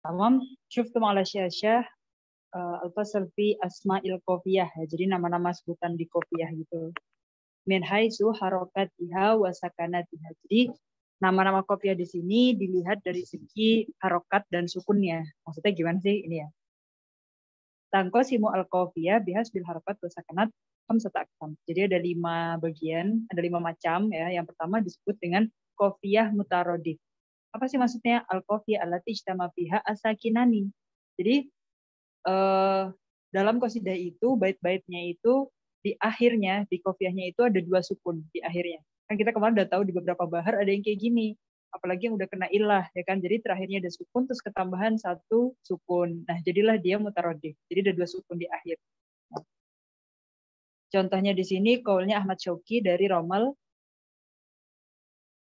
Tamam, syuftum ala syashah al-fasl fi asma'il qafiyah. Jadi nama-nama sebutan di qafiyah gitu. Min haitsu harakatiha wa sakanatiha. Jadi nama-nama qafiyah di sini dilihat dari segi harokat dan sukunnya. Maksudnya gimana sih ini ya? Tangqasimu al-qafiyah bihas bil harakat wa sakanat khamsata aqsam. Jadi ada 5 bagian, ada 5 macam ya. Yang pertama disebut dengan qafiyah mutaradif. Apa sih maksudnya al-qafiyah allati ijtama fiha as-sakinani? Jadi dalam qasidah itu bait-baitnya itu di akhirnya di qafiyahnya itu ada 2 sukun di akhirnya. Kan kita kemarin udah tahu di beberapa bahar ada yang kayak gini. Apalagi yang udah kena ilah ya kan. Jadi terakhirnya ada sukun terus ketambahan 1 sukun. Nah, jadilah dia mutaradif. Jadi ada 2 sukun di akhir. Nah, contohnya di sini qaulnya Ahmad Syauqi dari Romal.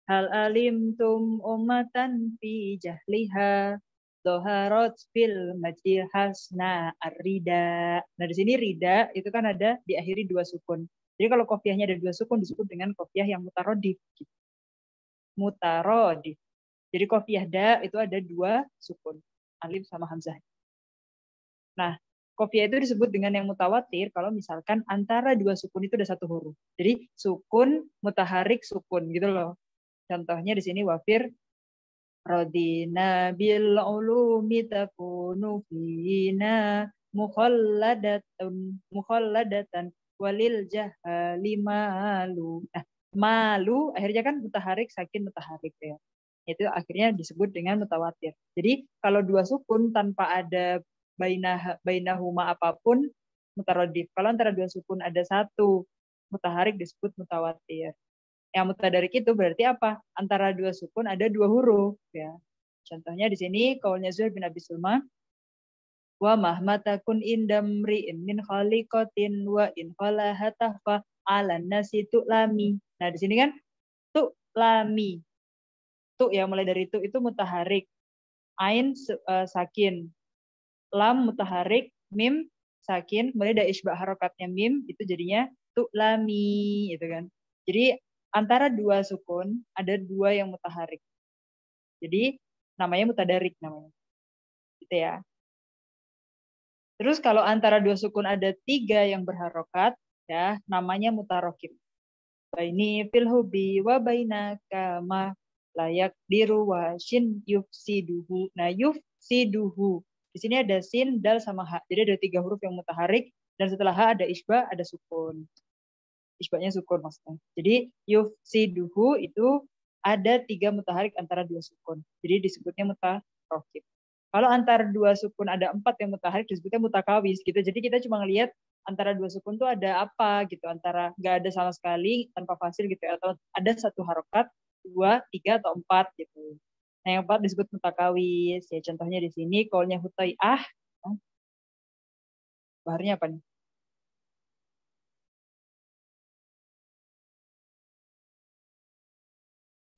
Hal alimtum ummatan fi jahliha doharot fil majil hasna ar-rida. Nah di sini rida itu kan ada diakhiri 2 sukun. Jadi kalau qafiyahnya ada 2 sukun disebut dengan qafiyah yang mutarodif. Mutarodif. Jadi qafiyah da itu ada 2 sukun, alif sama hamzah. Nah qafiyah itu disebut dengan yang mutawatir kalau misalkan antara 2 sukun itu ada 1 huruf. Jadi sukun, mutaharik, sukun gitu loh. Contohnya di sini wafir radina bil ulumi takunu fina mukhalladatan walil jahali malu. Nah, malu akhirnya kan mutaharik sakin mutaharik ya. Itu akhirnya disebut dengan mutawatir. Jadi kalau 2 sukun tanpa ada bainahuma apapun mutaradif. Kalau antara 2 sukun ada 1 mutaharik disebut mutawatir. Yang mutadarik itu berarti apa? Antara 2 sukun ada 2 huruf ya. Contohnya di sini qaulnya Zuhair bin Abi Sulma wa mahmatakun indamri'in min khaliqatin wa in khalahatafa ala nasi tu'lami. Nah, di sini kan tu'lami. Tu ya mulai dari itu mutaharik. Ain sakin. Lam mutaharik, mim sakin, mulai dari isbah harokatnya mim itu jadinya tu'lami gitu kan. Jadi antara 2 sukun ada 2 yang mutaharik. Jadi namanya mutadarik namanya. Gitu ya. Terus kalau antara 2 sukun ada 3 yang berharokat ya namanya mutarokib. Baini fil hubi wa bainaka ma layak diru wa shin yufsiduhu. Nah yufsiduhu. Di sini ada sin, dal sama ha. Jadi ada 3 huruf yang mutaharik dan setelah ha ada isbah, ada sukun. Isbahnya sukun maksudnya. Jadi yufsiduhu itu ada 3 mutaharik antara 2 sukun. Jadi disebutnya mutarokib. Kalau antara 2 sukun ada 4 yang mutaharik disebutnya mutakawis gitu. Jadi kita cuma ngelihat antara 2 sukun tuh ada apa gitu. Antara nggak ada sama sekali tanpa fasil gitu. Atau ada 1 harokat, 2, 3, atau 4 gitu. Nah yang 4 disebut mutakawis. Ya contohnya di sini qaulnya hutai'ah. Baharnya apa nih?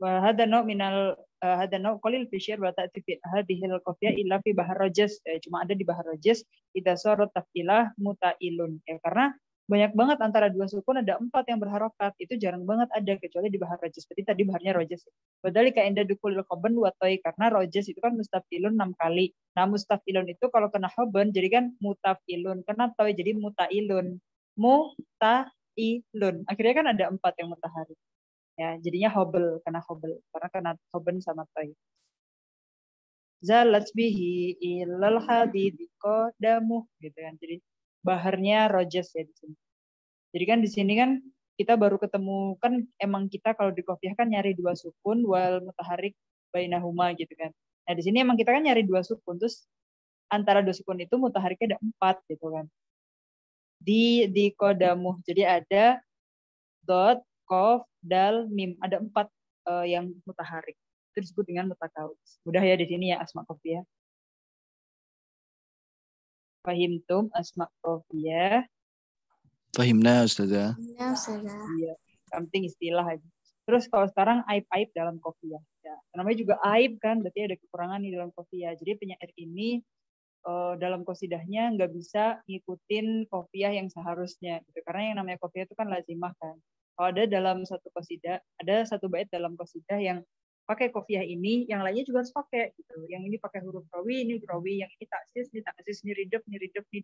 Hada nau minal hada nau qalil fi syair wa ta'ti fi hadhihi al-qafiyah illa fi bahar rajas. Cuma ada di bahar rajas idza sarat tafilah mutailun. Ya, karena banyak banget antara 2 sukun ada 4 yang berharokat. Itu jarang banget ada kecuali di bahar rajas. Berarti tadi baharnya rajas. Padahal ka inda dukulil qaban wa tay karena rajas itu kan mustafilun 6 kali. Nah, mustafilun itu kalau kena khoban jadi kan mutafilun. Kena tay jadi mutailun. Mutailun. Akhirnya kan ada 4 yang mutahari. Ya, jadinya hobel karena kena hoben sama toy. Zalat bihi ilal hadidi qadamu gitu kan. Jadi baharnya rojes ya di sini. Jadi kan di sini kan kita baru ketemu kan emang kita kalau di qafiyah kan nyari 2 sukun wal mutaharik bainahuma gitu kan. Nah, di sini emang kita kan nyari 2 sukun terus antara 2 sukun itu mutahariknya ada 4 gitu kan. Di qadamu. Jadi ada dot kof, dal, mim. Ada 4 yang mutaharik. Itu disebut dengan mutakawis. Mudah ya di sini ya asma qafiyah. Fahimtum asma qafiyah? Fahimna Ustazah. Ya, Ustazah. Iya, penting istilah aja. Terus kalau sekarang aib-aib dalam qafiyah. Ya, namanya juga aib kan, berarti ada kekurangan di dalam qafiyah. Jadi penyair ini dalam qasidahnya nggak bisa ngikutin qafiyah yang seharusnya gitu. Karena yang namanya qafiyah itu kan lazimah kan. Kalau ada dalam satu qasidah, ada 1 bait dalam qasidah yang pakai kofiah ini, yang lainnya juga harus pakai gitu. Yang ini pakai huruf rawi, ini rawi, yang ini taksis, ini ridef, ini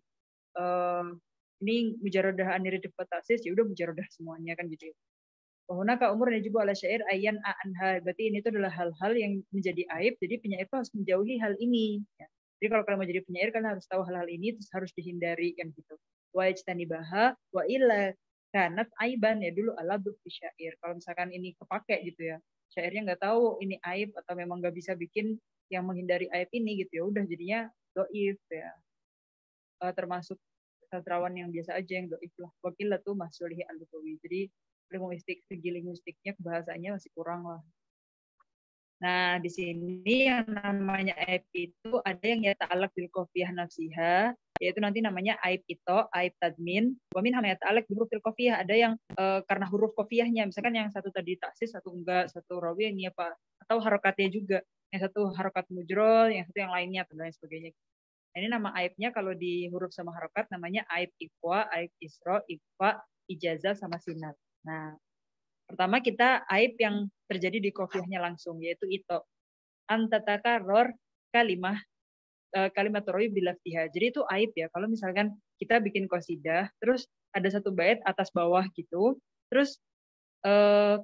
ini mujarodah aniridef taksis, ya udah mujarodah semuanya kan gitu. Wahuna ka umur yajibu ala syair ayan anha. Berarti ini tuh adalah hal-hal yang menjadi aib. Jadi penyair itu harus menjauhi hal ini. Ya. Jadi kalau kalian mau jadi penyair kan harus tahu hal-hal ini, terus harus dihindari kan gitu. Wa ijtanibaha wa illa kanat aiban, ya dulu ala bukti syair. Kalau misalkan ini kepake gitu ya, syairnya nggak tahu ini aib atau memang nggak bisa bikin yang menghindari aib ini gitu ya, udah jadinya doif ya. Termasuk sastrawan yang biasa aja yang doif lah. Wakil tuh Mahsulihi al-Lugawi. Jadi segi linguistiknya bahasanya masih kurang lah. Nah, di sini yang namanya aib itu ada yang ya ta'alaq bil qafiyah nafsiha, yaitu nanti namanya aib ito, aib tadmin. Wa min ya ta'alaq bil huruf qafiyah, ada yang karena huruf qafiyahnya, misalkan yang satu tadi taksis, satu enggak, satu rawi yang apa, atau harokatnya juga. Yang satu harokat mujrol, yang satu yang lainnya, dan lain sebagainya. Ini nama aibnya kalau di huruf sama harokat namanya aib iqwa, aib isro, iqfa, ijazah, sama sinat. Nah, pertama kita aib yang terjadi di kofiahnya langsung, yaitu ito. Antatakaror kalimat rawi bilaftiha. Jadi itu aib ya. Kalau misalkan kita bikin qasidah, terus ada satu bait atas bawah gitu, terus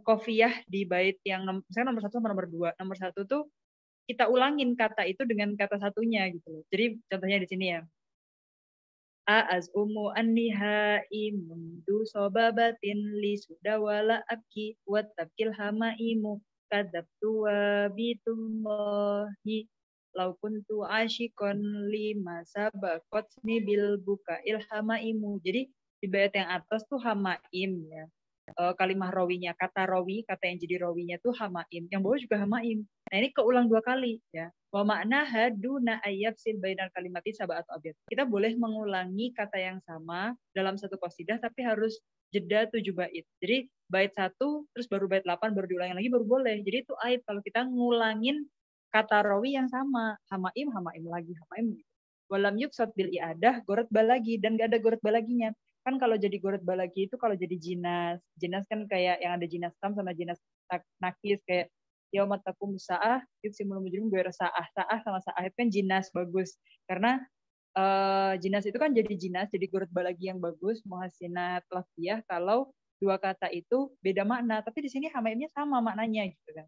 kofiah di bait yang misalkan nomor 1 sama nomor 2. Nomor 1 tuh kita ulangin kata itu dengan kata satunya gitu. Jadi contohnya di sini ya. Az umu annihai mundu sobabatin li sudawala abki wa tabkil hamaimu kadabtu wa bitullahi lau kuntu asyikon lima sabakot bil buka ilhamaimu. Jadi di bait yang atas tuh hamaim ya. Kalimah rawinya, kata rawi, kata yang jadi rawinya tuh hamaim. Yang bawah juga hamaim. Nah ini keulang 2 kali ya. Wa makna haduna ayyafsil bainal kalimati sab'at abyad. Kita boleh mengulangi kata yang sama dalam satu qasidah tapi harus jeda 7 bait. Jadi bait 1 terus baru bait 8 baru diulangi lagi baru boleh. Jadi itu aib kalau kita ngulangin kata rawi yang sama, hamaim lagi, hamaim. Walam yuksad bil iadah goret balagi, dan gak ada goret balaginya. Kan kalau jadi goret balagi itu kalau jadi jinas. Jinas kan kayak yang ada jinas tam sama jinas nakis, kayak yaumat takum sa'ah, simul mujrim gue sa'ah. Sa'ah sama sa'ah itu kan jinas bagus. Karena jinas itu kan jadi jinas, jadi goret balagi yang bagus, muhasinat lafiyah kalau 2 kata itu beda makna. Tapi di sini hamaimnya sama maknanya gitu kan.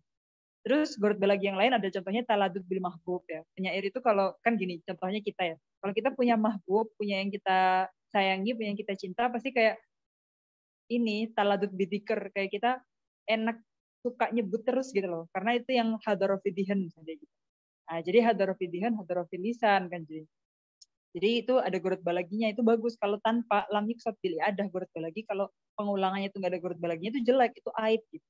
Terus goret balagi yang lain ada contohnya taladud bil mahbub ya. Penyair itu kalau kan gini, contohnya kita ya. Kalau kita punya mahbub, punya yang kita sayangi, punya yang kita cinta, pasti kayak ini taladud bidiker, kayak kita enak suka nyebut terus gitu loh. Karena itu yang hadarofidihan misalnya gitu. Nah, jadi hadarofidihan, hadarofilisan kan jadi. Jadi itu ada goret balaginya, itu bagus. Kalau tanpa lam yuksad bil ada goret balagi, kalau pengulangannya itu nggak ada goret balaginya itu jelek, itu aib gitu.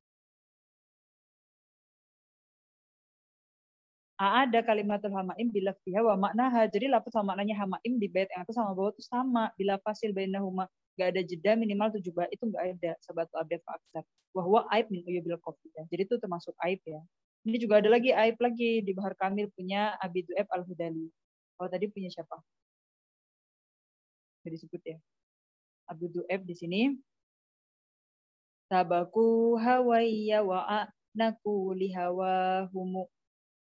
Ada kalimatul hamaim bila fiha wa maknaha. Jadi lafaz sama maknanya hamaim di bait yang atas sama bawah itu sama. Bila fasil bainahuma enggak ada jeda minimal 7 bait itu enggak ada sabatu abad fa'aksar. Wa huwa aib min uyubil qafidah. Jadi itu termasuk aib ya. Ini juga ada lagi aib lagi di Bahar Kamil punya Abi Du'aib Al-Hudali. Kalau tadi punya siapa? Sudah disebut ya. Abu Du'aib di sini sabaku hawaiya wa'anaku lihawa humu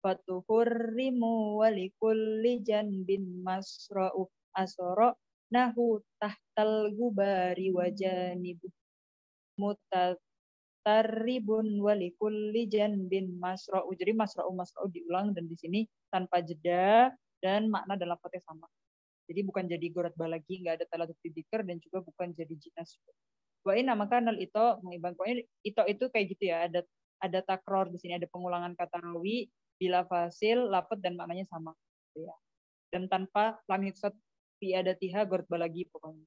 fatuhurrimu walikulli janbin masra'u asoro nahu tahtal gubari wajanibu mutatarribun walikulli janbin masra'u. Jadi masra'u diulang dan di sini tanpa jeda dan makna dalam konteks sama. Jadi bukan jadi gorat balagi, nggak ada taladud dzikr dan juga bukan jadi jinas. Wa inna maka nal ito mengibang pokoknya ito itu kayak gitu ya, ada takror di sini, ada pengulangan kata rawi bila fasil, lapet dan maknanya sama. Gitu ya. Dan tanpa lam yuksad fi adatiha gorat balagi pokoknya.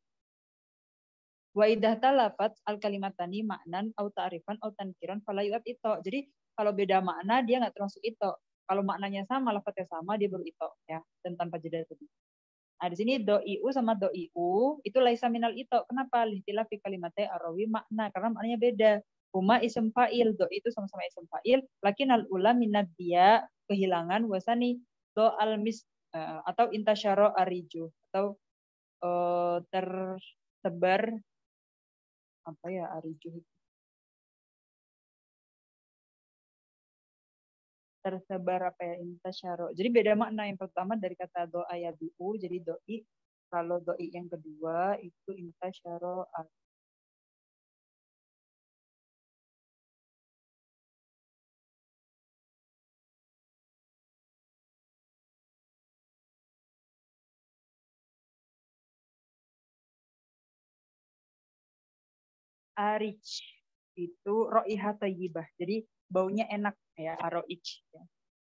Wa idah talafat al kalimatani maknan au ta'rifan au tankiran fala yu'ab ito. Jadi kalau beda makna dia nggak termasuk ito. Kalau maknanya sama, lafadznya sama, dia baru ito ya, dan tanpa jeda tadi. Nah, di sini doiu sama doiu itu laisa minal ito. Kenapa? Lihtilah fi kalimatnya arawi makna, karena maknanya beda. Huma ism fa'il, do itu sama-sama ism fa'il, lakin al ula minad dia kehilangan wasani do al mis atau intasyaro ariju atau tersebar apa ya ariju tersebar apa ya, intasyaro. Jadi beda makna. Yang pertama dari kata doa ya biu, jadi doi. Kalau doi yang kedua itu intasyaro. Arij itu ro'iha tayyibah. Jadi baunya enak ya, aroij. Ya.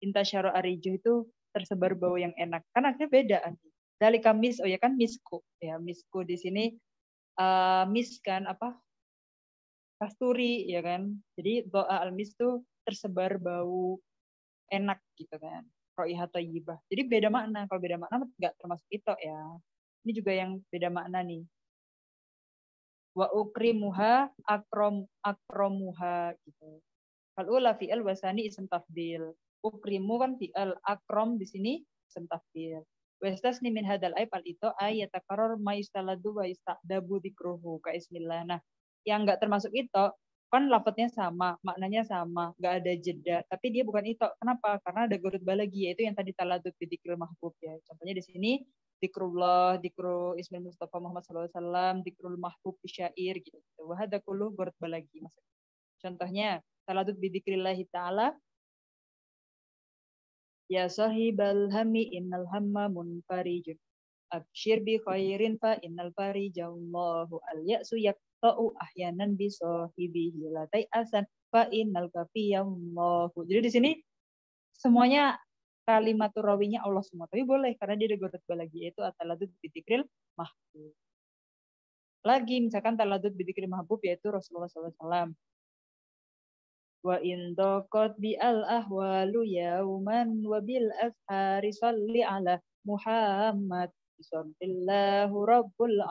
Intasyaro arijo itu tersebar bau yang enak. Kan akhirnya beda. Dari kamis, oh ya kan misku. Ya, misku di sini mis kan apa? Kasturi ya kan. Jadi doa al-mis itu tersebar bau enak gitu kan. Ro'iha tayyibah. Jadi beda makna. Kalau beda makna nggak termasuk itu ya. Ini juga yang beda makna nih. Wa ukrimuha akromuha gitu. Fal'ula fi'al wasani ism tafdil. Ukrimu kan fi'al, akrom di sini ism tafdil. Wastasni min hadal aib al itu ayatakaror ma yustaladu wa yusta'dabu dikruhu ka ismillah. Nah, yang enggak termasuk itu kan lafadznya sama, maknanya sama, enggak ada jeda. Tapi dia bukan itu. Kenapa? Karena ada gurut balagi, yaitu yang tadi taladud bidikril mahbub ya. Contohnya di sini dikrullah, dikru Ismail Mustafa Muhammad SAW, dikrul mahbub syair gitu. Wahada kullu gurut balagi. Contohnya taladud bidikrillahi ta'ala ya sahibal hammi innal hamma munfarijun abshir bi khairin fa innal farijallahu al ya'su yaqta'u ahyanan bi sahibihi la asan fa innal kafiyallahu. Jadi di sini semuanya kalimatur rawinya Allah semua, tapi boleh karena dia ada gurut balagi, yaitu ataladud bidikril mahbub. Lagi misalkan taladud bidikril mahbub yaitu Rasulullah SAW. Wa in daqat bi al ahwalu yauman wa bil ashari salli ala Muhammad sallallahu rabbul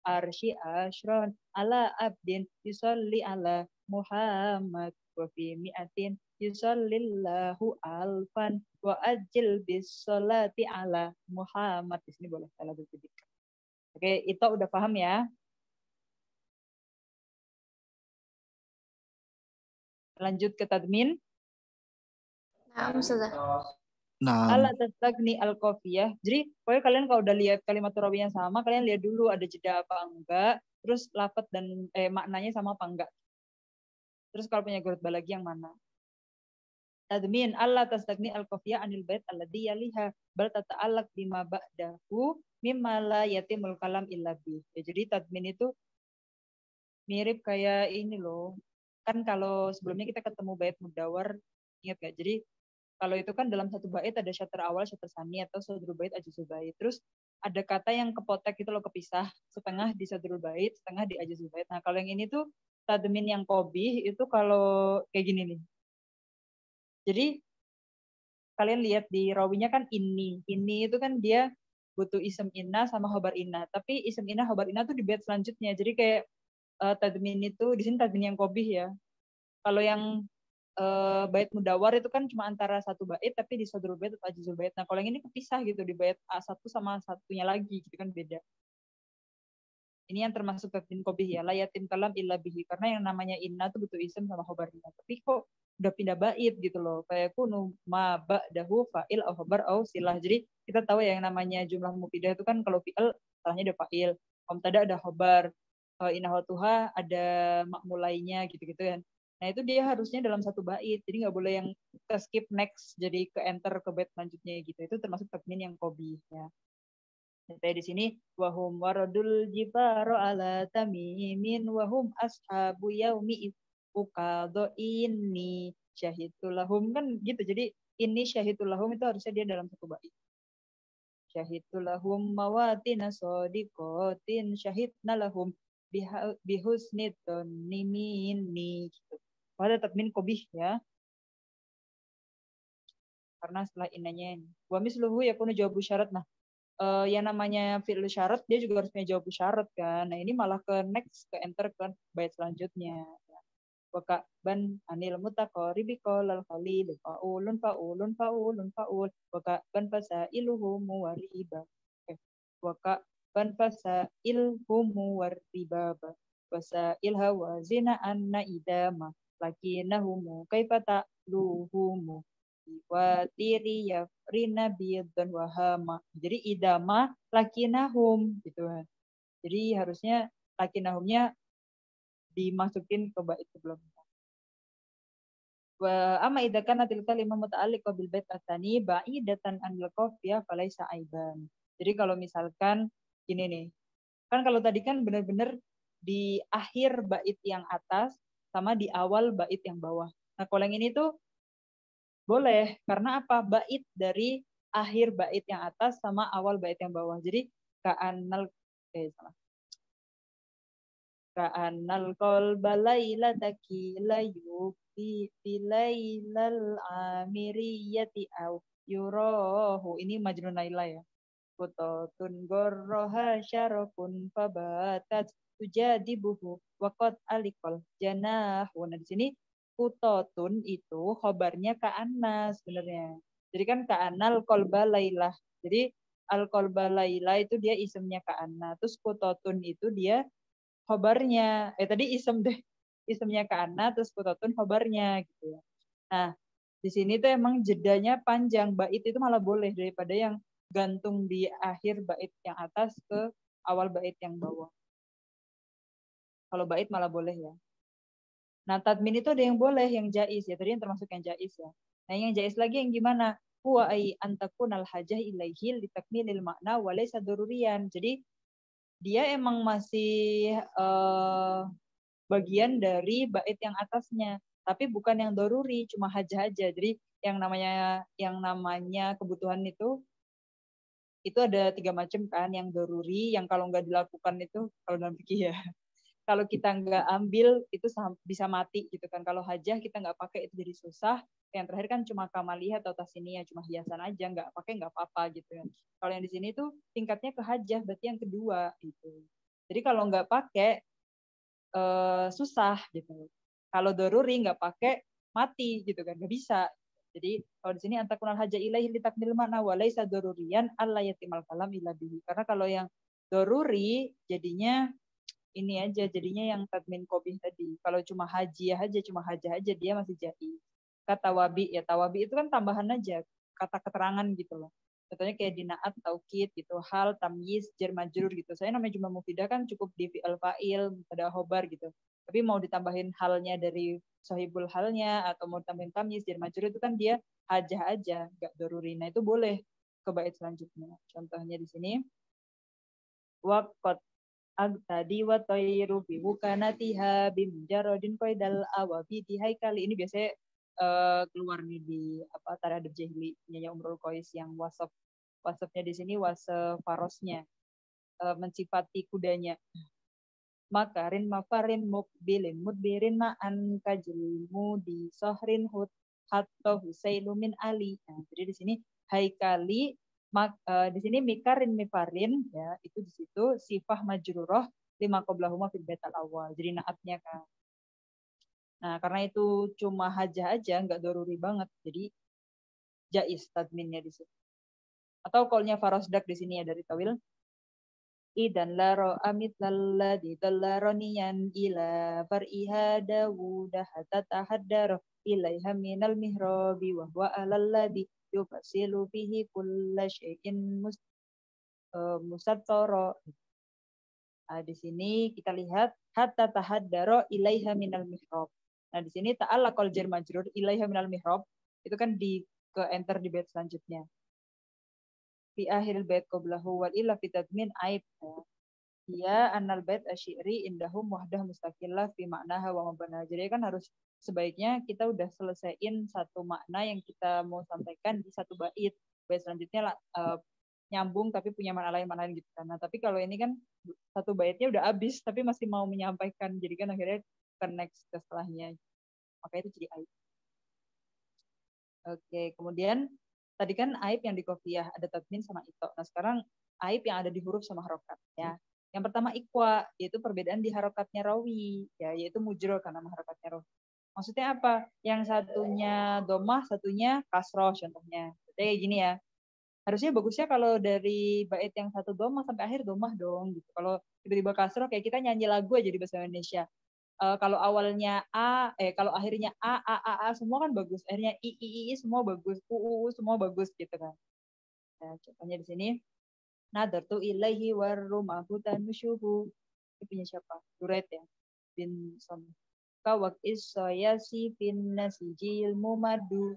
arsy asyran ala abdin yusalli ala Muhammad wa fi mi'atin yusallillahu alfan wa ajil bis salati ala Muhammad. Di sini boleh salah sedikit. Oke, itu udah paham ya? Lanjut ke tadmin. Nah, Ustazah. Naam. Ala tastagni al-qafiyah. Jadi, pokoknya kalian kalau udah lihat kalimat rawi yang sama, kalian lihat dulu ada jeda apa enggak, terus lafaz dan maknanya sama apa enggak. Terus kalau punya gurut balagi yang mana? Tadmin alla tastagni al-qafiyah anil bait alladhi yaliha bal tata'allaq bima ba'dahu mimma la yatimul kalam illa bi. Ya, jadi tadmin itu mirip kayak ini loh. Kan kalau sebelumnya kita ketemu bait mudawar, ingat gak? Jadi kalau itu kan dalam satu bait ada syater awal, syater sani, atau sadrul bait, ajuzul bait. Terus ada kata yang kepotek itu loh, kepisah. Setengah di sadrul bait, setengah di ajuzul bait. Nah kalau yang ini tuh tadmin yang qobih itu kalau kayak gini nih. Jadi kalian lihat di rawinya kan ini. Ini itu kan dia butuh isem inna sama khobar inna. Tapi isem inna, khobar inna tuh di bait selanjutnya. Jadi kayak tadmin itu, di sini tadmin yang qobih ya. Kalau yang bait mudawar itu kan cuma antara satu bait tapi di sadrul bait atau ajzul bait. Nah, kalau yang ini kepisah gitu di bait A1 sama satunya lagi gitu kan beda. Ini yang termasuk tadmin qobih ya, la yatim kalam illa bihi, karena yang namanya inna tuh butuh ism sama khobarnya. Tapi kok udah pindah bait gitu loh. Kayak kunu ma ba'dahu fa'il au khobar au silah. Jadi kita tahu ya yang namanya jumlah mufidah itu kan kalau fi'il salahnya ada fa'il, mubtada ada khobar, inahatuha ada makmulainya gitu-gitu kan. Nah itu dia harusnya dalam satu bait, jadi nggak boleh yang ke skip next, jadi ke enter ke bait selanjutnya gitu. Itu termasuk tadmin yang qobih ya. Jadi di sini wahum waradul jibaro ala tamimin wahum ashabu yaumi ukado ini syahidulahum kan gitu. Jadi ini syahidulahum itu harusnya dia dalam satu bait. Syahidulahum mawatina sodiqotin syahidna lahum bihusnid nimini gitu. Pada tadmin qobih ya. Karena setelah inanya ini. Wa misluhu yakunu jawabu syarat. Nah, yang namanya fi'il syarat dia juga harus punya jawabu syarat kan. Nah, ini malah ke next, ke enter ke bait selanjutnya. Wa ban anil mutaqaribi qalal khalil faulun faulun faulun faul wa ban fasailuhu muwariba. Wa ban fasailuhu muwariba. Wasail hawazina anna idama lakinnahumu kaifa ta'luhumu watiri yafrina bidon wahama. Jadi idama lakinahum gitu kan. Jadi harusnya lakinahumnya dimasukin ke bait sebelumnya. Wa amma idza kanat al kalimah muta'alliqah bil bait atsani ba'idatan anil qafiyah falaisa aiban. Jadi kalau misalkan gini nih. Kan kalau tadi kan benar-benar di akhir bait yang atas sama di awal bait yang bawah. Nah, kalau yang ini tuh boleh karena apa? Bait dari akhir bait yang atas sama awal bait yang bawah. Jadi ka'annal salah. Ka'annal qalba lailataki layubi bilailal amiriyati au yurahu. Ini Majnun Laila ya. Kutatun gorroha syarafun fabatat tujadibuhu waqad alikol janahu. Nah di sini kutatun itu khobarnya ka'anna sebenarnya. Jadi kan ka'annal qalba lailah. Jadi al qalba lailah itu dia isimnya ka'anna. Terus kutatun itu dia khobarnya. Tadi isim deh. Isimnya ka'anna terus kutatun khobarnya gitu ya. Nah, di sini tuh emang jedanya panjang. Bait itu malah boleh daripada yang gantung di akhir bait yang atas ke awal bait yang bawah. Kalau bait malah boleh ya. Nah, tadmin itu ada yang boleh, yang jaiz ya. Tadi yang termasuk yang jaiz ya. Nah, yang jaiz lagi yang gimana? Huwa ai antakunal hajah ilaihi litakmilil makna wa laysa daruriyan. Jadi dia emang masih bagian dari bait yang atasnya, tapi bukan yang doruri, cuma hajah aja. Jadi yang namanya kebutuhan itu ada 3 macam kan, yang doruri, yang kalau nggak dilakukan itu kalau dalam fikih ya, kalau kita nggak ambil itu bisa mati gitu kan. Kalau hajah kita nggak pakai itu jadi susah. Yang terakhir kan cuma kamaliyah atau tasniah, cuma hiasan aja, nggak pakai nggak apa-apa gitu kan. Kalau yang di sini tuh tingkatnya ke hajah, berarti yang kedua gitu. Jadi kalau nggak pakai susah gitu. Kalau doruri nggak pakai mati gitu kan, nggak bisa. Jadi kalau di sini antakunal haja ilaihi litakmil makna wa laisa dorurian alla yatimal kalam illa bihi. Karena kalau yang doruri jadinya ini aja, jadinya yang tadmin qobih tadi. Kalau cuma haji aja, cuma hajah aja dia masih jadi. Kata wabi ya, tawabi itu kan tambahan aja, kata keterangan gitu loh. Contohnya kayak dinaat, taukid gitu, hal, tamyiz, jar majrur gitu. Saya namanya cuma mufidah kan cukup di fi'il fa'il, pada khobar gitu. Tapi mau ditambahin halnya dari sahibul halnya atau mau tambahin tamyiz, jar majrur itu kan dia hajah aja, enggak doruri. Nah, itu boleh ke bait selanjutnya. Contohnya di sini waqat tadi wa tayru bi bukanatiha bi mujarradin qaidal awabi di haikali. Ini biasanya keluar nih di apa Taradub Jahili Nyanya Umrul Qais yang wasafnya di sini wasaf farosnya, mensifati kudanya. Makarin mafarin mukbilin mudbirin ma'an kajilmu di sohrin hut hatta husailu min ali. Nah, jadi di sini haikali di sini mikarin mifarin ya, itu di situ sifah majruroh lima qoblahuma fil baital awal. Jadi naatnya kan. Nah, karena itu cuma hajah aja, nggak doruri banget. Jadi jaiz tadminnya di situ. Atau kolnya farosdak di sini ya dari tawil. Idan laro amit lalladhi dallaroniyan ila far'iha dawudah hatta tahaddaro ilaiha minal mihrabi wa huwa alalladhi yufasilu fihi kulla syai'in musattara. Nah, di sini kita lihat hatta tahaddaro ilaiha minal mihrab. Nah, di sini ta'ala qol jar majrur ilaiha minal mihrab itu kan di ke enter di bait selanjutnya. Fi akhiril bait qablahu wal illa fi tadmin aib. Ya annal bait asy'ri indahum wahdah mustaqillah fi ma'naha wa mabana. Jadi kan harus sebaiknya kita udah selesaiin satu makna yang kita mau sampaikan di satu bait. Bait selanjutnya nyambung tapi punya makna lain gitu kan. Nah, tapi kalau ini kan satu baitnya udah habis tapi masih mau menyampaikan, jadi kan akhirnya ke next ke setelahnya. Maka itu jadi aib. Oke, kemudian tadi kan aib yang di qafiyah ada tadmin sama ito. Nah, sekarang aib yang ada di huruf sama harokat ya. Yang pertama ikwa, yaitu perbedaan di harokatnya rawi, ya, yaitu mujrol karena harokatnya rawi. Maksudnya apa? Yang satunya domah, satunya kasroh contohnya. Jadi kayak gini ya. Harusnya bagusnya kalau dari bait yang satu domah sampai akhir domah dong gitu. Kalau tiba-tiba kasroh kayak kita nyanyi lagu aja di bahasa Indonesia. kalau awalnya kalau akhirnya a semua kan bagus, akhirnya i semua bagus, u semua bagus gitu kan. Nah, contohnya di sini nadartu ilaihi warrumahu tanushuhu. Ini punya siapa? Duret ya. Bin Som. Kawak isoyasi fin nasijil mumadu.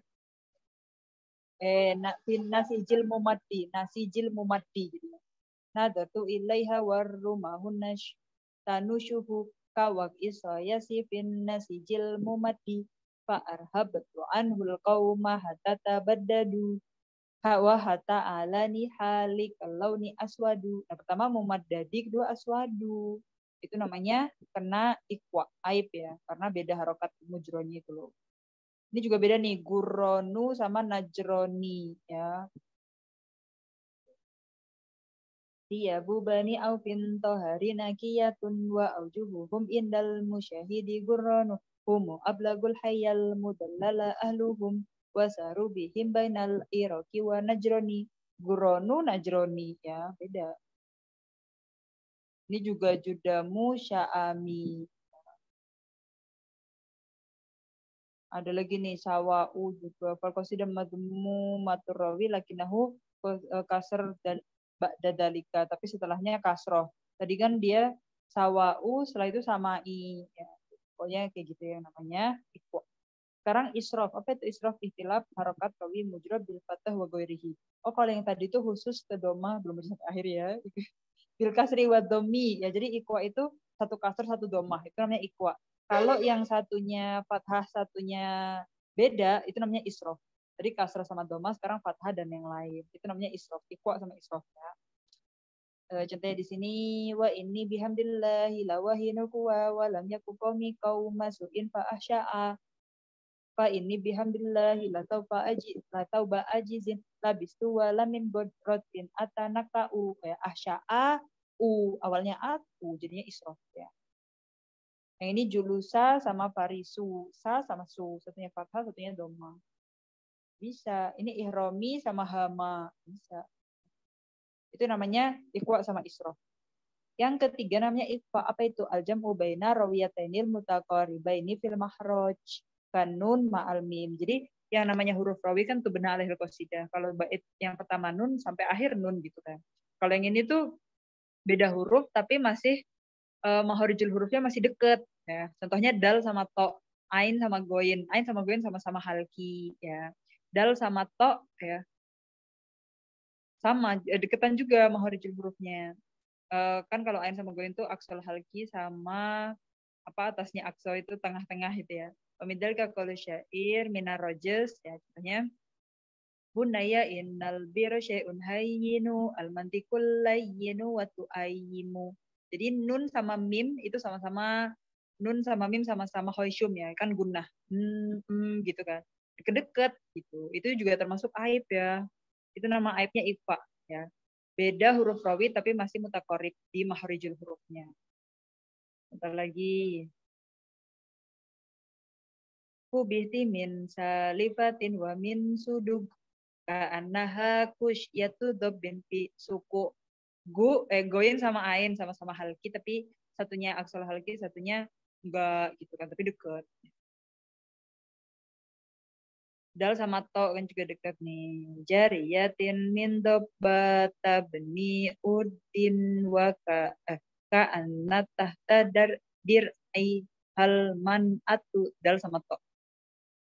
Fin nasijil mumadi. Nasijil mumadi. Gitu. Nadartu ilaiha warrumahu tanushuhu. Kawak isoyasi fin nasijil mumadi. Fa'arhabatu anhul qawma hatata baddadu. Wa hata alani halik kalau ni aswadu. Nah, pertama mumaddadi, kedua aswadu. Itu namanya kena ikwa, aib ya, karena beda harokat mujroni itu loh. Ini juga beda nih, guronu sama najroni ya. Dia bubani au fintohari nakiyatun wa aujuhuhum indal musyahidi gurronu humu ablagul hayyal mudallala ahluhum wasaru bihim bainal iraki wa najroni. Gurronu najroni ya, beda. Ini juga judamu sya'ami. Ada lagi nih sawa'u juga. Falqasidah madmu maturawi lakinahu kasr dan dadalika, tapi setelahnya kasroh. Tadi kan dia sawa'u, setelah itu samai. Ya, pokoknya kayak gitu ya namanya. Sekarang isrof. Apa itu isrof? Ikhtilaf harokat rawi mujrab bil fathah wa ghairihi. Oh, kalau yang tadi itu khusus ke doma, belum sampai akhir ya. Bil kasri wa domi. Ya, jadi ikwa itu satu kasr, satu domah. Itu namanya ikwa. Kalau yang satunya fathah, satunya beda, itu namanya isrof. Jadi kasrah sama doma, sekarang fathah dan yang lain. Itu namanya isrof. Ikwa sama isrof ya. Contohnya di sini wa inni bihamdillahi lawahinu kuwa wa lam yakun qaumi qauma su'in fa ahsya'a. Fa inni bihamdillahi la tauba ajizin labistu wa lamin godrotin atanaka'u. Ahsya'a awalnya aku jadinya isrof ya. Yang ini julusa sama farisu, sa sama su, satunya fathah, satunya doma. Bisa. Ini ihromi sama hama, bisa. Itu namanya ikhwa sama isrof. Yang ketiga namanya ikhwa, apa itu? Al-jam'u baina rawiyatainil mutaqaribaini fil mahraj. Kanun ma'al mim. Jadi yang namanya huruf rawi kan tuh benar alihil qasidah. Kalau bait yang pertama nun sampai akhir nun gitu kan. Kalau yang ini tuh beda huruf tapi masih mahorijul hurufnya masih deket ya. Contohnya dal sama to, ain sama goin. Ain sama goin sama-sama halki ya. Dal sama to ya. Sama deketan juga mahorijul hurufnya. Kan kalau ain sama goin tuh aksol halki sama apa atasnya akso itu tengah-tengah gitu ya. Pemidal kakolu syair minar rojes ya contohnya Bunaya innal birra syai'un hayyinu al-mantiqul layyinu wa tu'ayyimu. Jadi nun sama mim itu sama-sama nun sama mim sama-sama khoisyum ya, kan gunnah. Gitu kan. Deket-deket gitu. Itu juga termasuk aib ya. Itu nama aibnya ifa ya. Beda huruf rawi tapi masih mutaqarrib di mahrijul hurufnya. Bentar lagi. Kubihti min salifatin wa min sudug ka'annaha kusyatu dhabbin fi suku. Goin sama ain sama-sama halki tapi satunya aksal halki satunya enggak gitu kan tapi dekat. Dal sama to kan juga dekat nih. Jariyatin min dabbata bni udin wa ka'anna tahta dir'i halman atu. Dal sama to.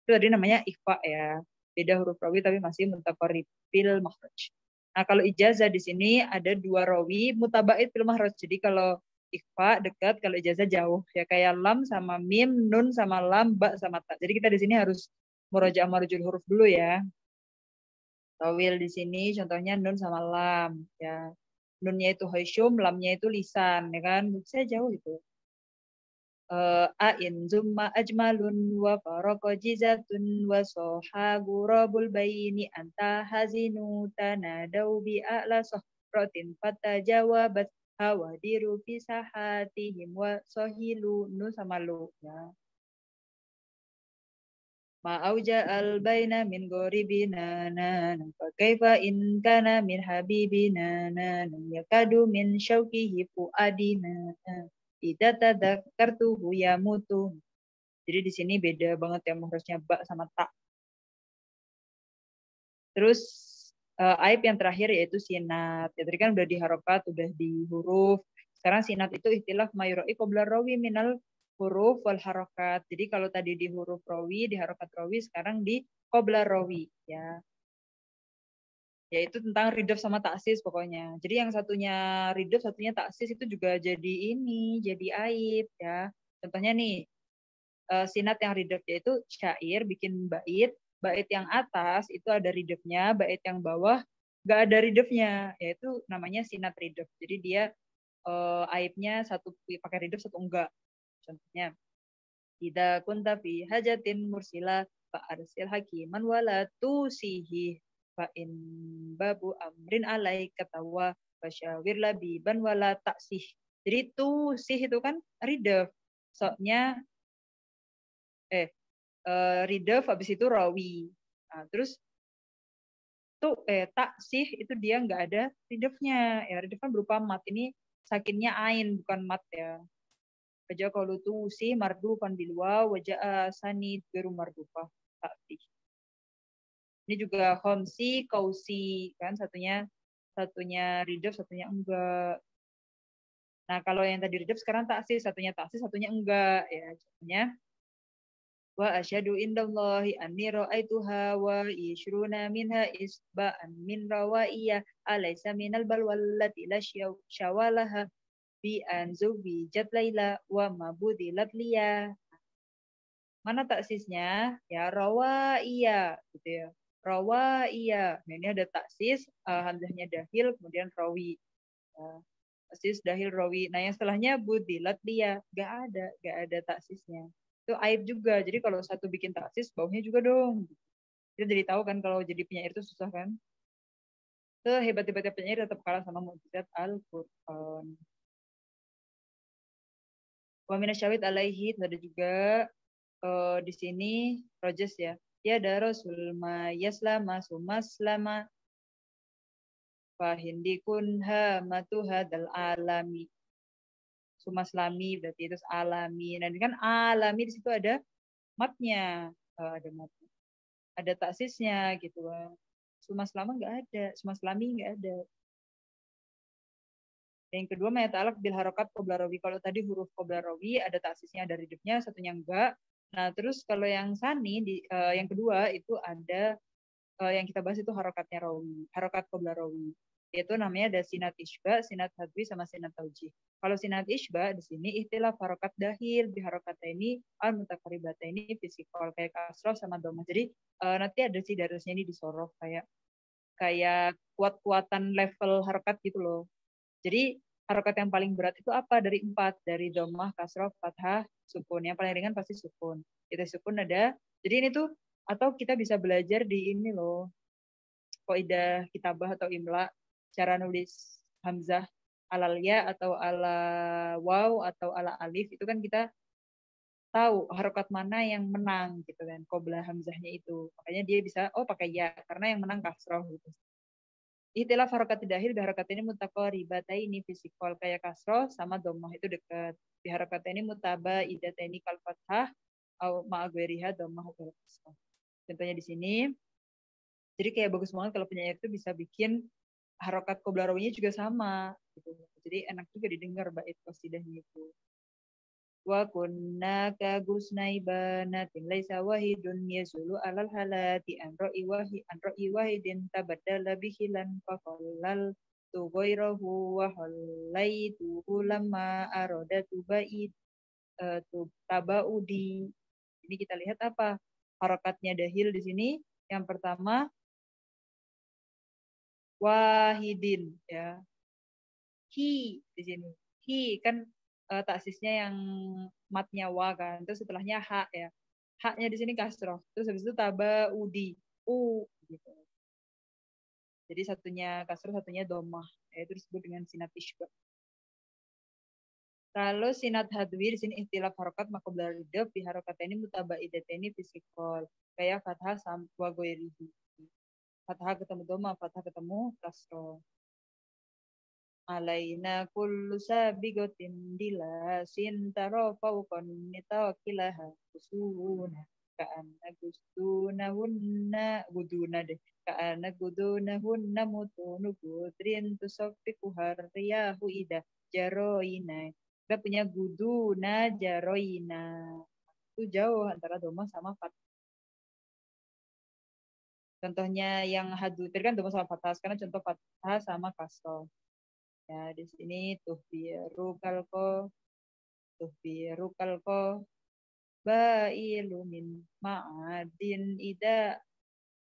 Itu tadi namanya ikhfa ya. Beda huruf rawi tapi masih mutaqarrib fil makhraj. Nah, kalau ijazah di sini ada dua rawi mutaba'id fil makhraj. Jadi kalau ikhfa dekat, kalau ijazah jauh. Ya kayak lam sama mim, nun sama lam, ba sama ta. Jadi kita di sini harus murajaah marujul huruf dulu ya. Tawil di sini contohnya nun sama lam ya. Nunnya itu haisyum, lamnya itu lisan ya kan. Bisa jauh itu. A'in zumma ajmalun wa faraqo jizatun wa soha gurabul bayini anta hazinu tanadau bi'a'la sohrotin fata jawabat hawadiru fisahatihim wa sohilu nu sama lu ya. Ma'auja al-baina min goribina nanan fa kaifa in kana min habibina nanan yakadu min syaukihi fu'adina. Idza tadzakkartuhu yamutu. Jadi di sini beda banget ya harusnya ba sama ta. Terus aib yang terakhir yaitu sinat. Ya, tadi kan udah di harokat, udah di huruf. Sekarang sinat itu istilah mayuroi qabla rawi minal huruf wal harokat. Jadi kalau tadi di huruf rawi, di harokat rawi, sekarang di qabla rawi. Ya. Yaitu tentang ridaf sama taksis pokoknya. Jadi yang satunya ridaf, satunya taksis itu juga jadi ini, jadi aib ya. Contohnya nih, sinat yang ridaf yaitu syair bikin bait, bait yang atas itu ada ridafnya, bait yang bawah nggak ada ridafnya, yaitu namanya sinat ridaf. Jadi dia aibnya satu pakai ridaf, satu enggak. Contohnya, idza kunta fi hajatin mursila fa arsil hakiman wala tusihi fa in babu amrin alaika tawa fasyawir labiban wala taksih. Jadi tusih itu kan ridaf. Soalnya ridaf habis itu rawi. Nah, terus tuh taksih itu dia nggak ada ridafnya. Ya ridaf kan berupa mat. Ini sakinnya ain bukan mat ya. Wajah kalau tuh sih mardufan bilwa wajah sanid beru mardufah taksih. Ini juga khomsi, kausi kan satunya ridaf, satunya enggak. Nah kalau yang tadi ridaf sekarang taksih, satunya enggak ya. Contohnya wa asyhadu indallahi anni ra'aituha wa yishruna minha isba'an min rawaiya alaysa minal balwallati la syawalaha bi an zuwijat laila wa mabudilat liya. Mana taksisnya? Ya rawaiya gitu ya. Rawaiya. Nah, ini ada taksis, hamzahnya dahil kemudian rawi. Taksis dahil rawi. Nah yang setelahnya budilat liya. Gak ada taksisnya. Itu aib juga. Jadi kalau satu bikin taksis, baunya juga dong. Kita jadi tahu kan kalau jadi penyair itu susah kan. Sehebat-hebatnya penyair tetap kalah sama mukjizat Al-Quran. Wa minasyawid alaihi, ada juga di sini rojes ya. Ya darasul ma yaslama sumaslama fahindikun hamatu hadal alami. Sumaslami berarti itu alami. Nah, ini kan alami di situ ada matnya, ada matnya. Ada taksisnya gitu kan. Sumaslama nggak ada, sumaslami nggak ada. Yang kedua mayat bil harokat qabla rawi. Kalau tadi huruf qabla rawi ada taksisnya, ada ridhofnya, satunya enggak. Nah, terus kalau yang sani yang kedua itu ada yang kita bahas itu harokatnya rawi, harokat qabla rawi. Yaitu namanya ada sinat isba, sinat hadwi, sama sinat taujih. Kalau sinat isba di sini istilah harokat dahil, di harokat ini al mutakaribata ini fisikal kayak kasroh sama doma. Jadi nanti ada sih darusnya ini disorof kayak kuat-kuatan level harokat gitu loh. Jadi harokat yang paling berat itu apa? Dari 4. Dari domah, kasroh, fathah, sukun. Yang paling ringan pasti sukun. Kita sukun ada. Jadi ini tuh, atau kita bisa belajar di ini loh. Qaidah kitabah atau imla. Cara nulis hamzah ala ya atau ala waw atau ala alif. Itu kan kita tahu harokat mana yang menang gitu kan. Qobla hamzahnya itu. Makanya dia bisa, pakai ya. Karena yang menang kasroh gitu. Istilah harokat dahil di harokat ini mutaqaribataini fisikal kayak kasroh sama domah itu dekat. Di harokat ini mutaba idataini kal fathah au ma'agwiriha domah wal kasroh. Contohnya di sini. Jadi kayak bagus banget kalau penyair itu bisa bikin harokat qabla rawinya juga sama gitu. Jadi enak juga didengar bait qasidahnya itu. Wa kunna ka gusnai banatin laisa wahidun yazulu alal halati an ra'i wahidin tabaddala bihilan faqallal tu ghairahu wa hallaitu lamma arada tubaid tabaudi. Ini kita lihat apa harokatnya dahil di sini. Yang pertama wahidin ya. Hi di sini. Hi kan taksisnya yang matnya wa kan. Terus setelahnya ha ya. Haknya di sini kasroh. Terus habis itu taba udi. U gitu. Jadi satunya kasroh, satunya domah. Itu disebut dengan sinat isbah. Kalau sinat hadwi di sini istilah harokat maqobla ridaf di harokat ini mutabaidateni fisikal. Kayak fathah samwa goirihi. Fathah ketemu domah, fathah ketemu kasroh. alaina kullu sabiqatin dilasin tara fawqan nitawakilaha usuna ka'anna guduna deh ka'anna gudunahunna mutunu gudrin tusaffiku harriyahu ida jaroina. Kita punya guduna jaroina. Itu jauh antara doma sama fathah. Contohnya yang hadutir kan doma sama fathah. Sekarang contoh fathah sama kasroh. Ya, di sini tuhbiru kalko bailu min ma'adin ida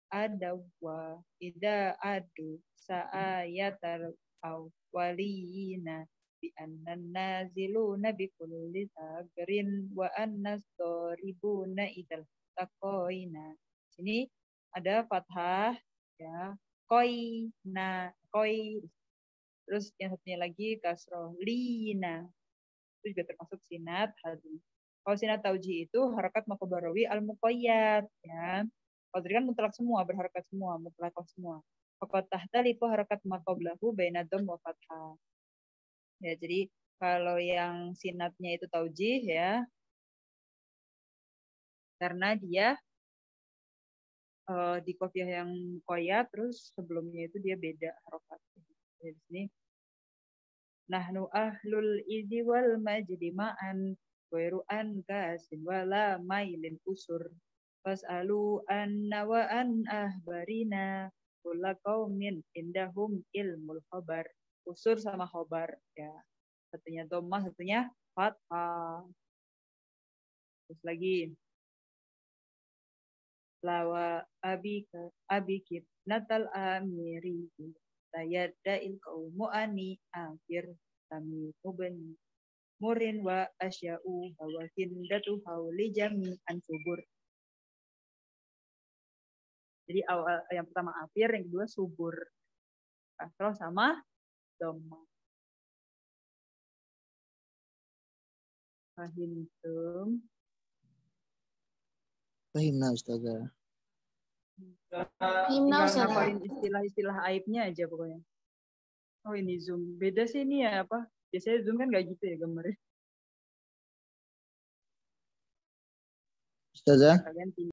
adawa ida adu sa'ayatal awwalina bi annan naziluna bi kulli sagrin wa annas doribuna idal taqoina. Sini ada fathah ya, koi. Terus yang satunya lagi kasroh lina. Itu juga termasuk sinat hadi. Kalau sinat tauji itu harakat makobarawi al-muqayyad ya. Kalau tadi kan mutlak semua, berharakat semua, mutlak semua. Fakat tahtalifu harakat makoblahu baina dom wa fathah. Ya, jadi kalau yang sinatnya itu tauji ya, karena dia di kopiah yang muqayyad, terus sebelumnya itu dia beda harakat. Di sini nahnu ahlul izi wal majdi ma'an wairu an kasin wala mailin usur fas'alu anna wa an ahbarina kulla qaumin indahum ilmul khabar. Usur sama khobar ya. Satunya dhammah, satunya fathah. Terus lagi lawa abikib natal amiri tayaddail qaumu ani akhir kami ubani murin wa asya'u wa hindatu hauli jami'an subur. Jadi awal yang pertama akhir, yang kedua subur. Kasroh sama dhamma. Fahimtum? Fahimna Ustazah. Tinggal ngapalin istilah-istilah aibnya aja pokoknya. Oh ini Zoom. Beda sih ini ya apa? Biasanya Zoom kan nggak gitu ya gambarnya. Ustazah. Kalian